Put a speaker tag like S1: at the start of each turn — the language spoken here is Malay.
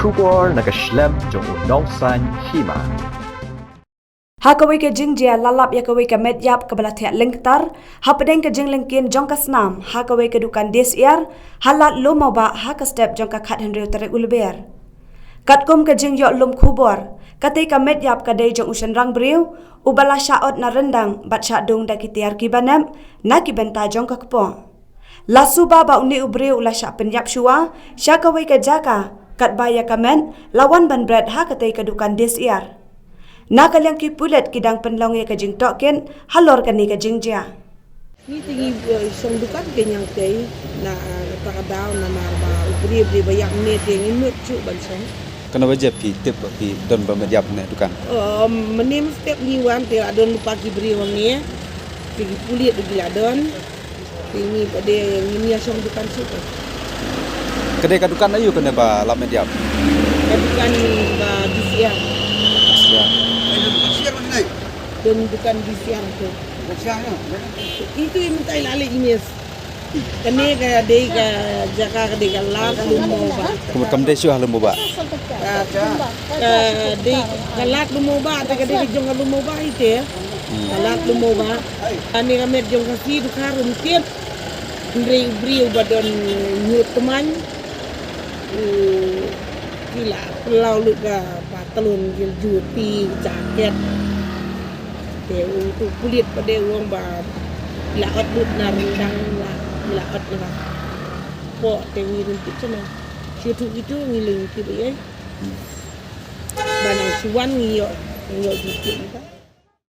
S1: Shubor nakaslem jong unongsan hima.
S2: Hakawai ke jing jia lalap ya kawai ke medyap ke belah tiak lengktar, hapadeng ke jing lengkin jong ka senam, hakawai ke dukan DSR, halat lo mau ba haka step jong ka khat henry tarik ulber. Katkum ke jing yok lum kubor, katai ka medyap ka dei jong usan rang beriu, ubala syaot na rendang bat syadung da kitiar kibanem, na kibenta jong ka kepong. Lasu ba uni ubriu ula syak penyap syua, syakawai ke jaka, kat baya kamen, lawan ban bread hakatai ke dukan DSR. Na kaliang ki pulet kidang penlong ya kajing token halor kani kajing jia.
S3: Ni tinggi song dukan kenyang tei na takadaw na marba ubri bayak ne tengi mut cu bansong.
S4: Kenapa je pi tip pi don bermediap ne dukan?
S3: Menim step liwan te adon lupa ki beri wang ni. Tinggi pulit di ladon. Tinggi pada ni song dukan su.
S4: Kedai kadukan ayu kena ba lap mediap.
S3: Dukan ba disiang.
S4: Ya.
S3: Dan dukan disiang tu. Itu yang minta lali imes. Kene ka dei ka jaka ka dei ka lak lumo ba.
S4: Kemudian desi halu ba.
S3: Dei ka lak lumo ba ta ka dei jong ka lumo ba ite. Lak lumo ba. Ani ka met jong ka si du karum tiet. Ndrei brio badon nyut teman. Gila pelau lu ka patalun gil juti jaket. Teu tu kulit pada uang ba laot lut na rendang la laot na po tengi runtik sana situ itu ngiling tiba banang suwan ngiyo juti